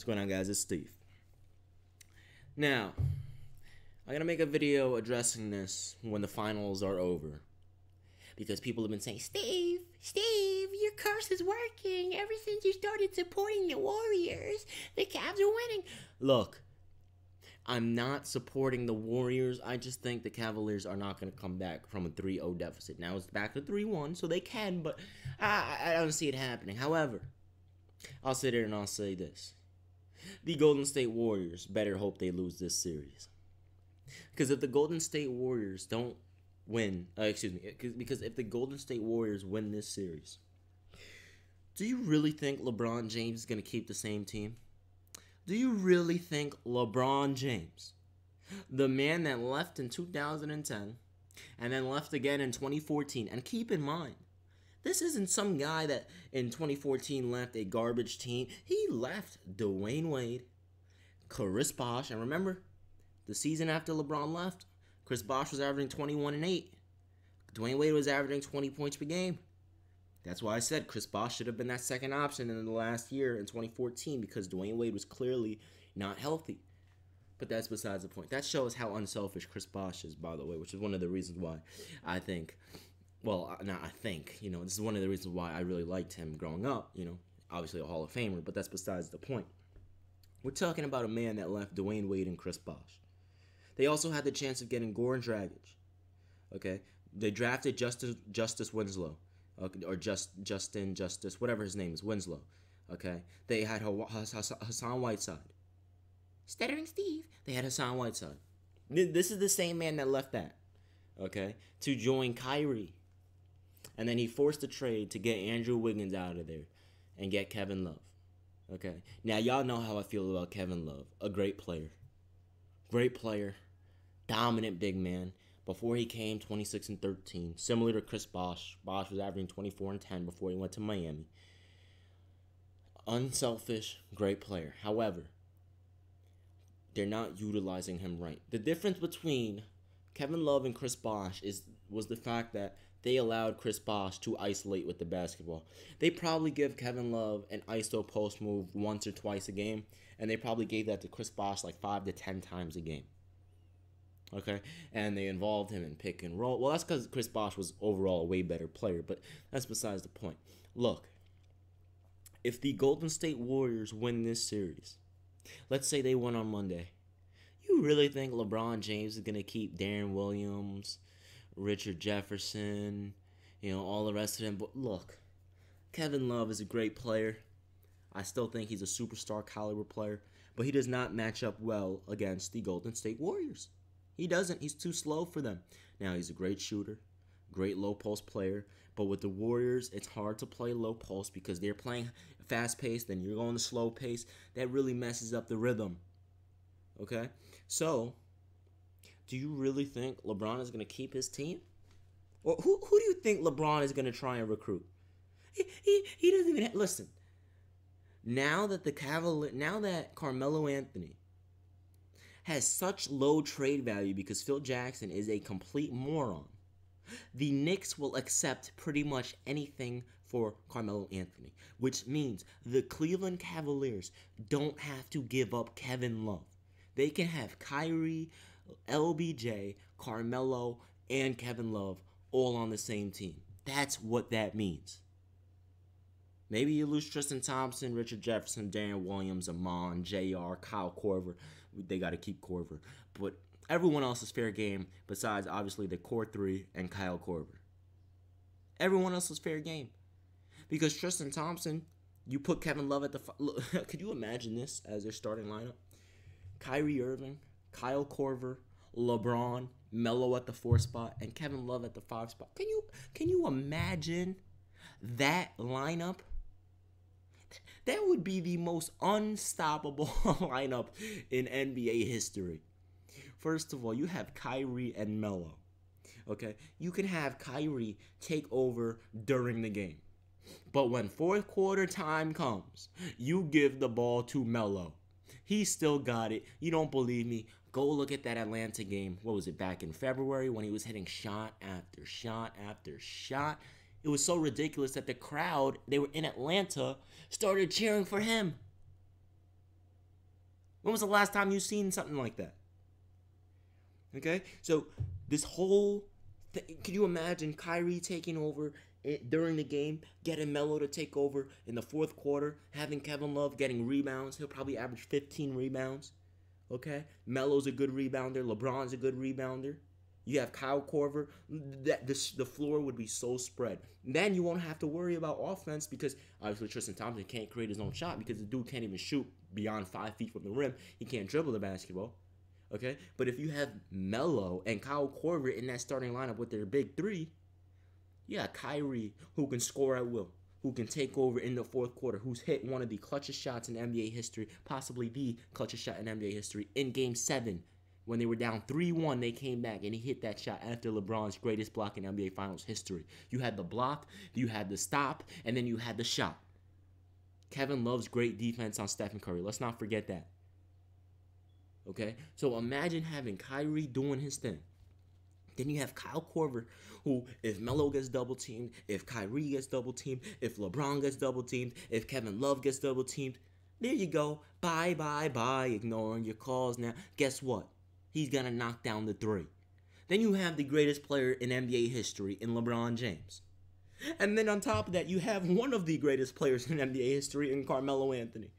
What's going on, guys? It's Steve. Now, I'm gonna make a video addressing this when the finals are over, because people have been saying, Steve, your curse is working. Ever since you started supporting the Warriors, the Cavs are winning. Look, I'm not supporting the Warriors. I just think the Cavaliers are not going to come back from a 3-0 deficit. Now it's back to 3-1, so they can, but I don't see it happening. However, I'll sit here and I'll say this. The Golden State Warriors better hope they lose this series. Because if the Golden State Warriors don't win, because if the Golden State Warriors win this series, do you really think LeBron James is going to keep the same team? Do you really think LeBron James, the man that left in 2010 and then left again in 2014, and keep in mind, this isn't some guy that in 2014 left a garbage team. He left Dwyane Wade, Chris Bosh, and remember, the season after LeBron left, Chris Bosh was averaging 21 and 8. Dwyane Wade was averaging 20 points per game. That's why I said Chris Bosh should have been that second option in the last year in 2014, because Dwyane Wade was clearly not healthy. But that's besides the point. That shows how unselfish Chris Bosh is, by the way, which is one of the reasons why I think, this is one of the reasons why I really liked him growing up, obviously a Hall of Famer, but that's besides the point. We're talking about a man that left Dwyane Wade and Chris Bosh. They also had the chance of getting Goran Dragic. Okay? They drafted Justice Winslow. Or Justin, whatever his name is, Winslow. Okay? They had Hassan Whiteside. Stuttering Steve. They had Hassan Whiteside. This is the same man that left that. Okay? To join Kyrie. And then he forced a trade to get Andrew Wiggins out of there and get Kevin Love. Okay? Now, y'all know how I feel about Kevin Love. A great player. Great player. Dominant big man. Before he came, 26 and 13, similar to Chris Bosh. Bosh was averaging 24 and 10 before he went to Miami. Unselfish, great player. However, they're not utilizing him right. The difference between Kevin Love and Chris Bosh was the fact that they allowed Chris Bosh to isolate with the basketball. They probably give Kevin Love an ISO post move once or twice a game, and they probably gave that to Chris Bosh like 5 to 10 times a game. Okay, and they involved him in pick and roll. Well, that's because Chris Bosh was overall a way better player, but that's besides the point. Look, if the Golden State Warriors win this series, let's say they won on Monday, you really think LeBron James is going to keep Darren Williams, Richard Jefferson, all the rest of them? But look, Kevin Love is a great player. I still think he's a superstar caliber player, but he does not match up well against the Golden State Warriors. He doesn't. He's too slow for them. Now, he's a great shooter, great low post player. But with the Warriors, it's hard to play low post because they're playing fast pace. Then you're going to slow pace. That really messes up the rhythm. Okay? So, do you really think LeBron is going to keep his team? Or who do you think LeBron is going to try and recruit? He doesn't even listen. Now that Carmelo Anthony has such low trade value because Phil Jackson is a complete moron, the Knicks will accept pretty much anything for Carmelo Anthony, which means the Cleveland Cavaliers don't have to give up Kevin Love. They can have Kyrie, LBJ, Carmelo, and Kevin Love all on the same team. That's what that means. Maybe you lose Tristan Thompson, Richard Jefferson, Darren Williams, Amon, JR, Kyle Korver. They got to keep Korver. But everyone else is fair game besides, obviously, the core three and Kyle Korver. Everyone else is fair game. Because Tristan Thompson, you put Kevin Love at the... Could you imagine this as their starting lineup? Kyrie Irving, Kyle Korver, LeBron, Melo at the 4 spot, and Kevin Love at the 5 spot. Can you imagine that lineup? That would be the most unstoppable lineup in NBA history. First of all, you have Kyrie and Melo. Okay? You can have Kyrie take over during the game. But when fourth quarter time comes, you give the ball to Melo. He still got it. You don't believe me? Go look at that Atlanta game. What was it, back in February when he was hitting shot after shot after shot? It was so ridiculous that the crowd, they were in Atlanta, started cheering for him. When was the last time you seen something like that? Okay, so this whole can you imagine Kyrie taking over during the game, getting Melo to take over in the fourth quarter, having Kevin Love getting rebounds? He'll probably average 15 rebounds. Okay, Melo's a good rebounder. LeBron's a good rebounder. You have Kyle Korver. The floor would be so spread. Then you won't have to worry about offense because obviously Tristan Thompson can't create his own shot because the dude can't even shoot beyond 5 feet from the rim. He can't dribble the basketball. Okay, but if you have Melo and Kyle Korver in that starting lineup with their big three, yeah, Kyrie who can score at will, who can take over in the fourth quarter, who's hit one of the clutchest shots in NBA history, possibly the clutchest shot in NBA history in Game 7. When they were down 3-1, they came back and he hit that shot after LeBron's greatest block in NBA Finals history. You had the block, you had the stop, and then you had the shot. Kevin Love's great defense on Stephen Curry. Let's not forget that. Okay? So imagine having Kyrie doing his thing. Then you have Kyle Korver, who, if Melo gets double-teamed, if Kyrie gets double-teamed, if LeBron gets double-teamed, if Kevin Love gets double-teamed, there you go. Bye, bye, bye. Ignoring your calls now. Guess what? He's going to knock down the three. Then you have the greatest player in NBA history in LeBron James. And then on top of that, you have one of the greatest players in NBA history in Carmelo Anthony.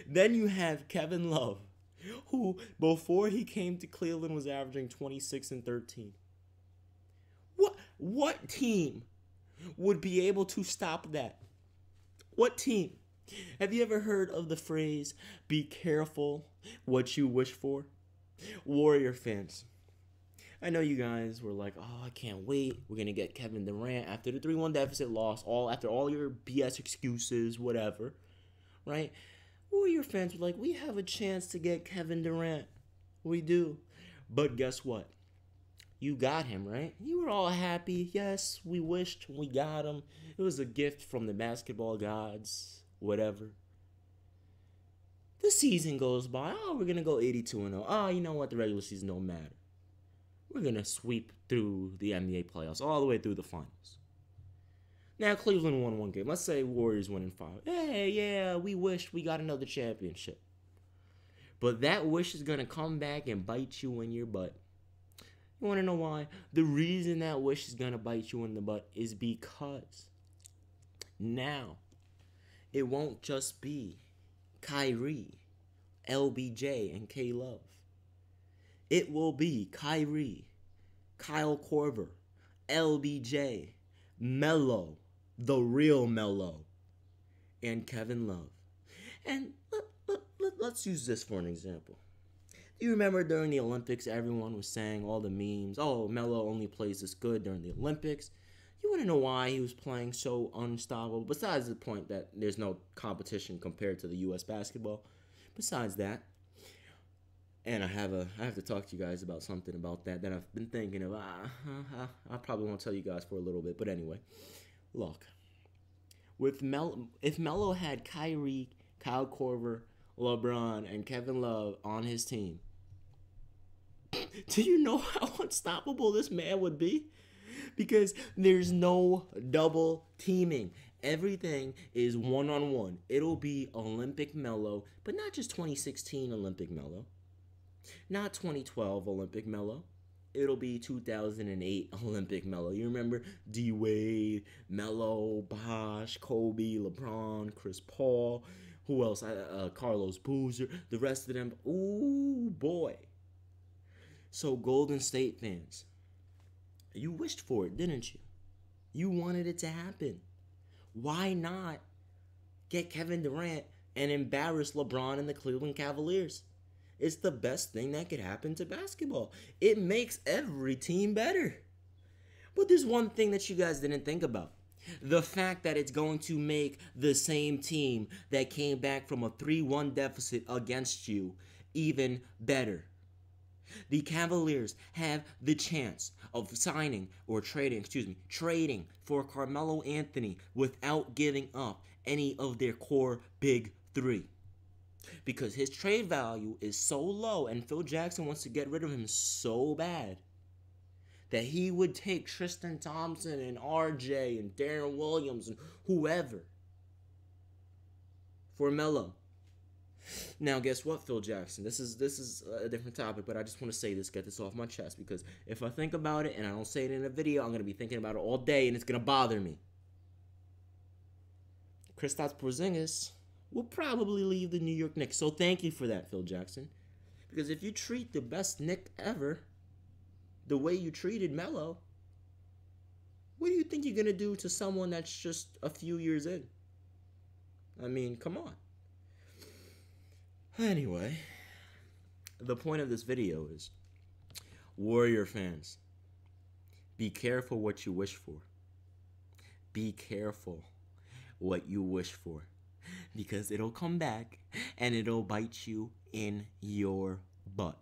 Then you have Kevin Love, who before he came to Cleveland was averaging 26 and 13. What team would be able to stop that? What team? Have you ever heard of the phrase, be careful what you wish for? Warrior fans, I know you guys were like, oh, I can't wait. We're going to get Kevin Durant after the 3-1 deficit loss, after all your BS excuses, whatever, right? Warrior fans were like, we have a chance to get Kevin Durant. We do. But guess what? You got him, right? You were all happy. Yes, we wished we got him. It was a gift from the basketball gods, whatever. The season goes by. Oh, we're going to go 82-0. Oh, you know what? The regular season don't matter. We're going to sweep through the NBA playoffs all the way through the finals. Now, Cleveland won one game. Let's say Warriors win in 5. Hey, yeah, we wished we got another championship. But that wish is going to come back and bite you in your butt. You want to know why? The reason that wish is going to bite you in the butt is because now it won't just be Kyrie, LBJ, and K-Love. It will be Kyrie, Kyle Korver, LBJ, Melo, the real Melo, and Kevin Love. And let's use this for an example. Do you remember during the Olympics, everyone was saying all the memes, oh, Melo only plays this good during the Olympics. You want to know why he was playing so unstoppable? Besides the point that there's no competition compared to the U.S. basketball. Besides that, and I have to talk to you guys about something about that I've been thinking of. I probably won't tell you guys for a little bit, but anyway, look. If Melo had Kyrie, Kyle Korver, LeBron, and Kevin Love on his team, do you know how unstoppable this man would be? Because there's no double teaming. Everything is one-on-one. It'll be Olympic Melo, but not just 2016 Olympic Melo. Not 2012 Olympic Melo. It'll be 2008 Olympic Melo. You remember Dwyane, Melo, Bosh, Kobe, LeBron, Chris Paul. Who else? Carlos Boozer. The rest of them. Ooh, boy. So Golden State fans, you wished for it, didn't you? You wanted it to happen. Why not get Kevin Durant and embarrass LeBron and the Cleveland Cavaliers? It's the best thing that could happen to basketball. It makes every team better. But there's one thing that you guys didn't think about. The fact that it's going to make the same team that came back from a 3-1 deficit against you even better. The Cavaliers have the chance of trading for Carmelo Anthony without giving up any of their core big three. Because his trade value is so low and Phil Jackson wants to get rid of him so bad that he would take Tristan Thompson and RJ and Darren Williams and whoever for Melo. Now, guess what, Phil Jackson? This is a different topic, but I just want to say this, get this off my chest, because if I think about it and I don't say it in a video, I'm gonna be thinking about it all day, and it's gonna bother me. Kristaps Porzingis will probably leave the New York Knicks, so thank you for that, Phil Jackson. Because if you treat the best Knick ever the way you treated Melo, what do you think you're gonna do to someone that's just a few years in? I mean, come on. Anyway, the point of this video is, Warrior fans, be careful what you wish for. Be careful what you wish for, because it'll come back and it'll bite you in your butt.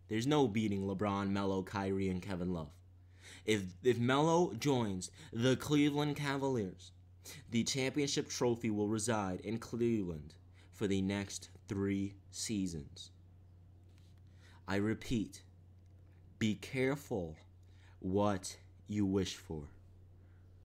There's no beating LeBron, Melo, Kyrie, and Kevin Love. If Melo joins the Cleveland Cavaliers, the championship trophy will reside in Cleveland for the next 3 seasons. I repeat, be careful what you wish for.